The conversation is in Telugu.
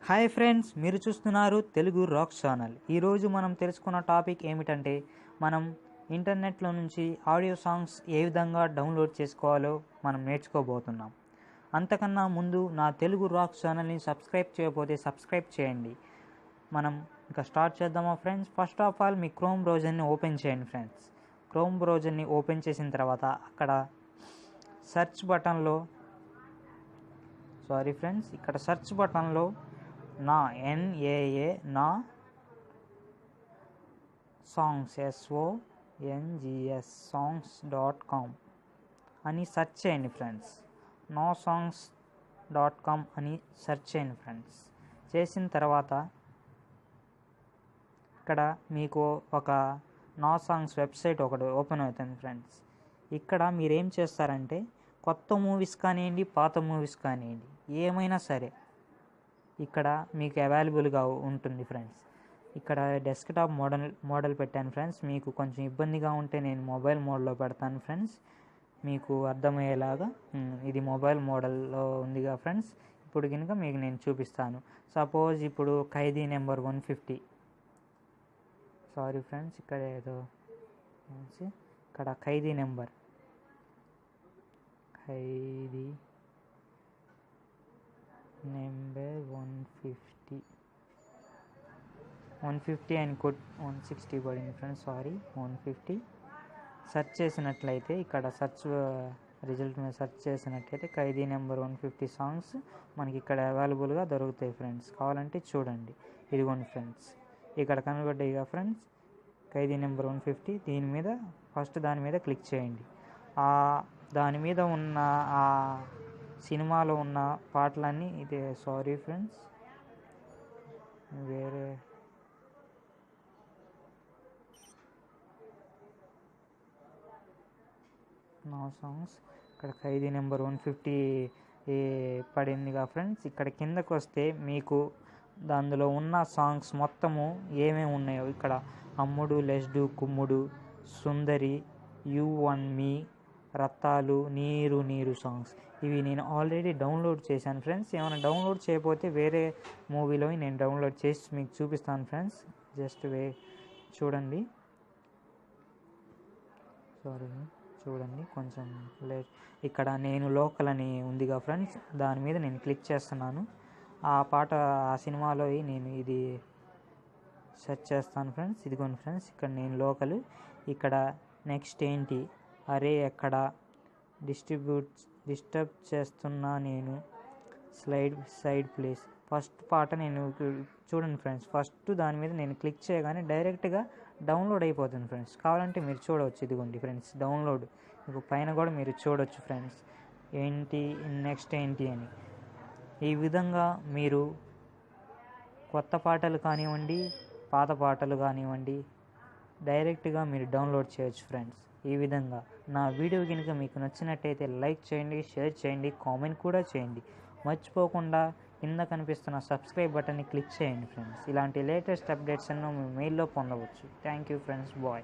హాయ్ ఫ్రెండ్స్, మీరు చూస్తున్నారు తెలుగు రాక్ ఛానల్. ఈరోజు మనం తెలుసుకున్న టాపిక్ ఏమిటంటే మనం ఇంటర్నెట్లో నుంచి ఆడియో సాంగ్స్ ఏ విధంగా డౌన్లోడ్ చేసుకోవాలో మనం నేర్చుకోబోతున్నాం. అంతకన్నా ముందు నా తెలుగు రాక్ ఛానల్ని సబ్స్క్రైబ్ చేయకపోతే సబ్స్క్రైబ్ చేయండి. మనం ఇంకా స్టార్ట్ చేద్దామా ఫ్రెండ్స్? ఫస్ట్ ఆఫ్ ఆల్ మీ క్రోమ్ బ్రౌజర్ని ఓపెన్ చేయండి ఫ్రెండ్స్. క్రోమ్ బ్రౌజర్ని ఓపెన్ చేసిన తర్వాత అక్కడ సెర్చ్ బటన్లో ఇక్కడ సెర్చ్ బటన్లో నా NAA నా సాంగ్స్ songs అని సెర్చ్ చేయండి ఫ్రెండ్స్. నా songs.com అని సెర్చ్ చేయండి ఫ్రెండ్స్. చేసిన తర్వాత ఇక్కడ మీకు ఒక నా సాంగ్స్ వెబ్సైట్ ఒకటి ఓపెన్ అవుతుంది ఫ్రెండ్స్. ఇక్కడ మీరేం చేస్తారంటే కొత్త మూవీస్ కానివ్వండి, పాత మూవీస్ కానివ్వండి, ఏమైనా సరే ఇక్కడ మీకు అవైలబుల్గా ఉంటుంది ఫ్రెండ్స్. ఇక్కడ డెస్క్టాప్ మోడల్ పెట్టాను ఫ్రెండ్స్. మీకు కొంచెం ఇబ్బందిగా ఉంటే నేను మొబైల్ మోడ్లో పెడతాను ఫ్రెండ్స్, మీకు అర్థమయ్యేలాగా. ఇది మొబైల్ మోడల్లో ఉందిగా ఫ్రెండ్స్. ఇప్పుడు కనుక మీకు నేను చూపిస్తాను. సపోజ్ ఇప్పుడు ఖైదీ నెంబర్ 150, సారీ ఫ్రెండ్స్, ఇక్కడ ఏదో ఇక్కడ ఖైదీ నెంబర్ 150 అని 160 పడింది ఫ్రెండ్స్, సారీ 150 సెర్చ్ చేసినట్లయితే ఇక్కడ రిజల్ట్ మీద సెర్చ్ చేసినట్లయితే ఖైదీ నెంబర్ 150 సాంగ్స్ మనకి ఇక్కడ అవైలబుల్గా దొరుకుతాయి ఫ్రెండ్స్. కావాలంటే చూడండి. ఇదిగోండి ఫ్రెండ్స్, ఇక్కడ కనబడ్డాయి ఫ్రెండ్స్ ఖైదీ నెంబర్ 150. దాని మీద క్లిక్ చేయండి. దాని మీద ఉన్న ఆ సినిమాలో ఉన్న పాటలన్నీ ఇదే. సారీ ఫ్రెండ్స్, వేరే నా సాంగ్స్ ఇక్కడ ఖైదీ నెంబర్ 150 పడిందిగా ఫ్రెండ్స్. ఇక్కడ కిందకు వస్తే మీకు అందులో ఉన్న సాంగ్స్ మొత్తము ఏమేమి ఉన్నాయో ఇక్కడ అమ్ముడు, లెస్డు, కుమ్ముడు, సుందరి, యు అండ్ మీ, రత్తాలు, నీరు సాంగ్స్ ఇవి నేను ఆల్రెడీ డౌన్లోడ్ చేశాను ఫ్రెండ్స్. ఏమైనా డౌన్లోడ్ చేయకపోతే వేరే మూవీలో నేను డౌన్లోడ్ చేసి మీకు చూపిస్తాను ఫ్రెండ్స్. జస్ట్ చూడండి కొంచెం లేట్. ఇక్కడ నేను లోకల్ అని ఉందిగా ఫ్రెండ్స్, దాని మీద నేను క్లిక్ చేస్తున్నాను. ఆ సినిమాలో నేను ఇది సెర్చ్ చేస్తాను ఫ్రెండ్స్. ఇదిగోండి ఫ్రెండ్స్, ఇక్కడ నేను లోకల్. ఇక్కడ నెక్స్ట్ ఏంటి, అరే ఎక్కడ డిస్టర్బ్ చేస్తున్నా నేను, సైడ్ ప్లేస్. ఫస్ట్ పాట నేను చూడండి ఫ్రెండ్స్. ఫస్ట్ దాని మీద నేను క్లిక్ చేయగానే డైరెక్ట్గా డౌన్లోడ్ అయిపోతుంది ఫ్రెండ్స్. కావాలంటే మీరు చూడవచ్చు. ఇదిగోండి ఫ్రెండ్స్, డౌన్లోడ్ మీకు పైన కూడా మీరు చూడవచ్చు ఫ్రెండ్స్. నెక్స్ట్ ఏంటి అని. ఈ విధంగా మీరు కొత్త పాటలు కానివ్వండి, పాత పాటలు కానివ్వండి, డైరెక్ట్గా మీరు డౌన్లోడ్ చేయొచ్చు ఫ్రెండ్స్. ఈ విధంగా నా వీడియో కనుక మీకు నచ్చినట్టయితే లైక్ చేయండి, షేర్ చేయండి, కామెంట్ కూడా చేయండి. మర్చిపోకుండా కింద కనిపిస్తున్న సబ్స్క్రైబ్ బటన్ని క్లిక్ చేయండి ఫ్రెండ్స్. ఇలాంటి లేటెస్ట్ అప్డేట్స్ అన్నీ మీ మెయిల్లో పొందవచ్చు. Thank you friends, bye.